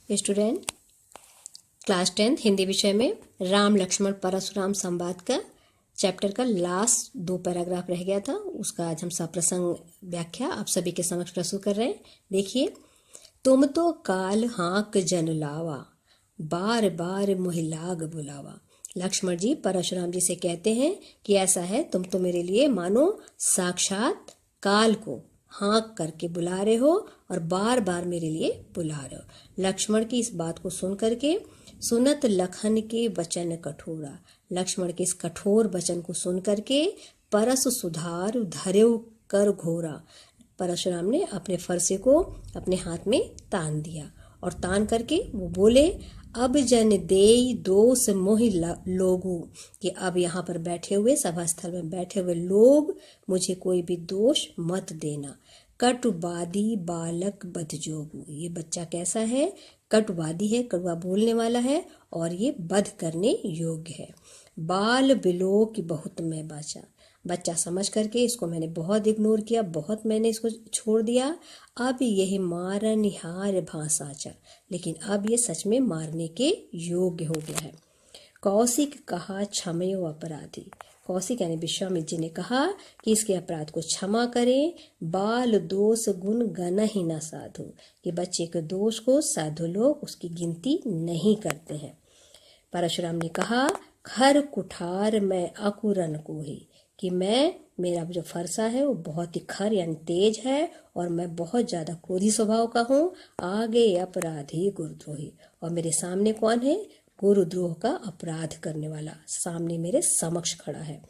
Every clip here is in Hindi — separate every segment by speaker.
Speaker 1: स्टूडेंट, क्लास 10 हिंदी विषय में राम लक्ष्मण परशुराम संवाद का चैप्टर का लास्ट 2 पैराग्राफ रह गया था। उसका आज हम सप्रसंग व्याख्या आप सभी के समक्ष प्रस्तुत कर रहे हैं। देखिए, तुम तो काल हाँक जन लावा, बार बार मोहि लाग बुलावा। लक्ष्मण जी परशुराम जी से कहते हैं कि ऐसा है, तुम तो मेरे लिए मानो साक्षात काल को हाँक करके बुला रहे हो और बार बार मेरे लिए बुला रहे हो। लक्ष्मण की इस बात को सुन करके सुनत लखन के वचन कठोरा, लक्ष्मण के इस कठोर वचन को सुन करके परस सुधार धर्यो कर घोरा, परशुराम ने अपने फरसे को अपने हाथ में तान दिया और तान करके वो बोले, अब जन देई दोष मोहि लोगू, कि अब यहाँ पर बैठे हुए सभा स्थल में बैठे हुए लोग मुझे कोई भी दोष मत देना। कटुवादी बालक बदजोगू, ये बच्चा कैसा है? कटुवादी है, कड़वा बोलने वाला है और ये बध करने योग्य है। बाल बिलो की बहुत मैं बाचा, बच्चा समझ करके इसको मैंने बहुत इग्नोर किया, बहुत मैंने इसको छोड़ दिया। अब यही मार निहार भाषाचा, लेकिन अब ये सच में मारने के योग्य हो गया है। कौशिक कहा क्षमयो अपराधी, कौशिक यानी विश्वामित्र जी ने कहा कि इसके अपराध को क्षमा करें। बाल दोष गुण गण ही न साधु, कि बच्चे के दोष को साधु लोग उसकी गिनती नहीं करते हैं। परशुराम ने कहा, खर कुठार मैं अकुरन को ही, कि मेरा जो फरसा है वो बहुत ही खर यानी तेज है और मैं बहुत ज्यादा क्रोधी स्वभाव का हूँ। आगे अपराधी गुरुद्रोही, और मेरे सामने कौन है? गुरुद्रोह का अपराध करने वाला सामने मेरे समक्ष खड़ा है।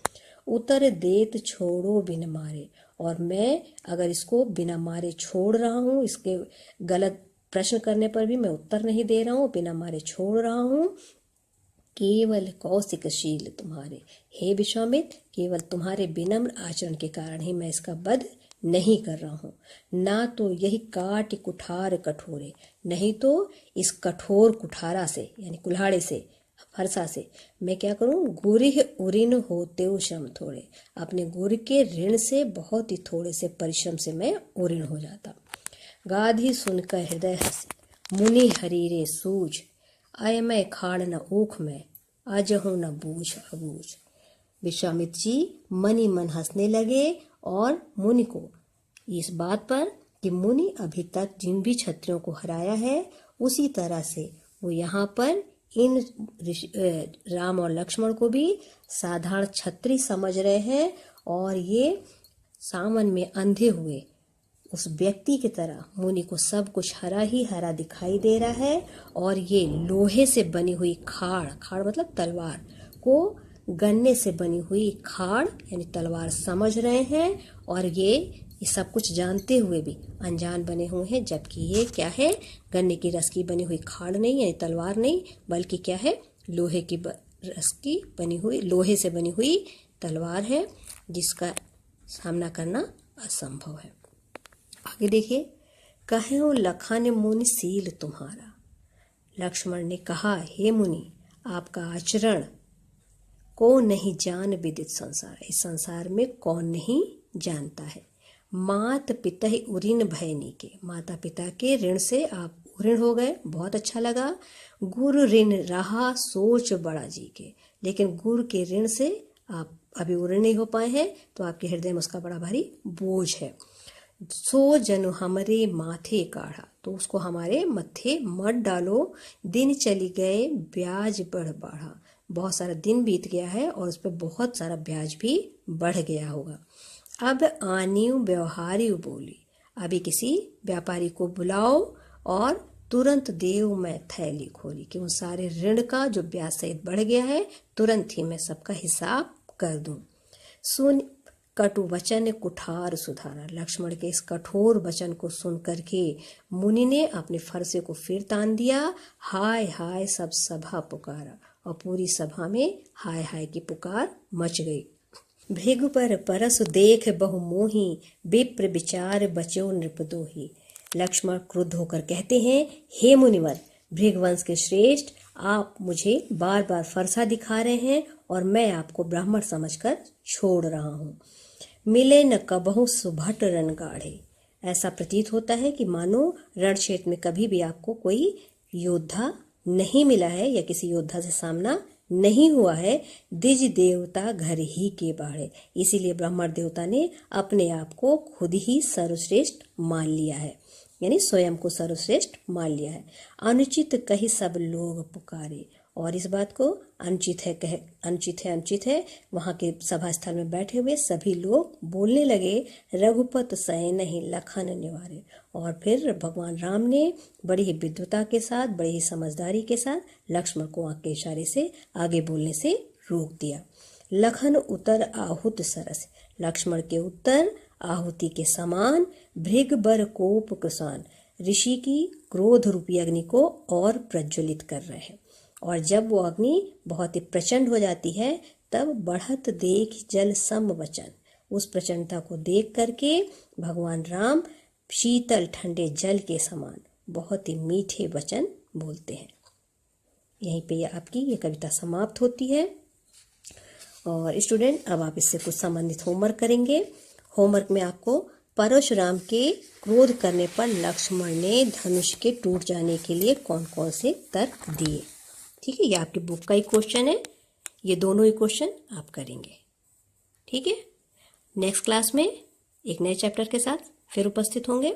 Speaker 1: उतर देत छोड़ो बिन मारे, और मैं अगर इसको बिना मारे छोड़ रहा हूँ, इसके गलत प्रश्न करने पर भी मैं उत्तर नहीं दे रहा हूँ, बिना मारे छोड़ रहा हूँ। केवल कौशिकशील तुम्हारे, हे विश्वामित्र, केवल तुम्हारे विनम्र आचरण के कारण ही मैं इसका वध नहीं कर रहा हूँ। ना तो यही काट कुठार कठोरे, नहीं तो इस कठोर कुठारा से यानी कुल्हाड़े से फरसा से मैं क्या करूं? गुरिह उरिन होते हो श्रम थोड़े, अपने गुर के ऋण से बहुत ही थोड़े से परिश्रम से मैं उऋण हो जाता। गाधी सुनकर हृदय हंसे, मुनि हरीरे सूझ, आय मैं खाड़ न ऊख में, अजहू न बूझ अबूझ। विश्वामित्र जी मन ही मन हंसने लगे और मुनि को इस बात पर कि मुनि अभी तक जिन भी क्षत्रियों को हराया है उसी तरह से वो यहाँ पर इन राम और लक्ष्मण को भी साधारण क्षत्रिय समझ रहे हैं और ये सावन में अंधे हुए उस व्यक्ति की तरह मुनि को सब कुछ हरा ही हरा दिखाई दे रहा है। और ये लोहे से बनी हुई खाड़, खाड़ मतलब तलवार को गन्ने से बनी हुई खाड़ यानी तलवार समझ रहे हैं और ये सब कुछ जानते हुए भी अनजान बने हुए हैं, जबकि ये क्या है? गन्ने की रस की बनी हुई खाड़ नहीं यानी तलवार नहीं, बल्कि क्या है? लोहे की रस की बनी हुई, लोहे से बनी हुई तलवार है जिसका सामना करना असंभव है। आगे देखिए, कहे हो लखन मुनि सील तुम्हारा, लक्ष्मण ने कहा, हे मुनि, आपका आचरण को नहीं जान विदित संसार, इस संसार में कौन नहीं जानता है। मात पिता ही उऋण भयनी के, माता पिता के ऋण से आप उऋण हो गए, बहुत अच्छा लगा। गुरु ऋण रहा सोच बड़ा जी के, लेकिन गुरु के ऋण से आप अभी उऋण नहीं हो पाए हैं, तो आपके हृदय में उसका बड़ा भारी बोझ है। सो जनु हमरे माथे काढ़ा, तो उसको हमारे मत्थे मत डालो। दिन चली गए ब्याज बढ़ बढ़ा, बहुत सारा दिन बीत गया है और उस पर बहुत सारा ब्याज भी बढ़ गया होगा। अब आनियो व्यवहारी बोली, अभी किसी व्यापारी को बुलाओ और तुरंत देव मैं थैली खोली, कि उन सारे ऋण का जो ब्याज सहित बढ़ गया है तुरंत ही मैं सबका हिसाब कर दूं। सुन कटु वचन कुठार सुधारा, लक्ष्मण के इस कठोर वचन को सुन करके मुनि ने अपने फरसे को फिर तान दिया। हाय हाय सब सभा पुकारा, और पूरी सभा में हाय हाय की पुकार मच गई। भृगु पर परस देख बहु मोही, विप्र विचार बचो नृपदोही, लक्ष्मण क्रुद्ध होकर कहते हैं, हे मुनिवर, भृगवंश के श्रेष्ठ, आप मुझे बार बार फरसा दिखा रहे हैं और मैं आपको ब्राह्मण समझकर छोड़ रहा हूँ। मिले न कबहु सुभट रण गाढ़े, ऐसा प्रतीत होता है कि मानो रण क्षेत्र में कभी भी आपको कोई योद्धा नहीं मिला है या किसी योद्धा से सामना नहीं हुआ है, द्विज देवता घर ही के बाढ़े। इसीलिए ब्राह्मण देवता ने अपने आप को खुद ही सर्वश्रेष्ठ मान लिया है, यानी स्वयं को सर्वश्रेष्ठ मान लिया है। अनुचित कही सब लोग पुकारे, और इस बात को अनुचित है वहाँ के सभा स्थल में बैठे हुए सभी लोग बोलने लगे, रघुपत सह नहीं लखन निवारे। और फिर भगवान राम ने बड़ी ही विद्वता के साथ, बड़ी ही समझदारी के साथ लक्ष्मण को आंख के इशारे से आगे बोलने से रोक दिया। लखन उतर आहुत सरस, लक्ष्मण के उत्तर आहुति के समान भृग बर कोप कृसान, ऋषि की क्रोध रूपी अग्नि को और प्रज्वलित कर रहे हैं। और जब वो अग्नि बहुत ही प्रचंड हो जाती है तब बढ़त देख जल सम वचन, उस प्रचंडता को देख करके भगवान राम शीतल ठंडे जल के समान बहुत ही मीठे वचन बोलते हैं। यहीं पे आपकी ये कविता समाप्त होती है। और स्टूडेंट, अब आप इससे कुछ संबंधित होमवर्क करेंगे। होमवर्क में आपको परशुराम के क्रोध करने पर लक्ष्मण ने धनुष के टूट जाने के लिए कौन कौन से तर्क दिए। ठीक है, ये आपकी बुक का ही क्वेश्चन है, ये दोनों ही क्वेश्चन आप करेंगे। ठीक है, नेक्स्ट क्लास में एक नए चैप्टर के साथ फिर उपस्थित होंगे।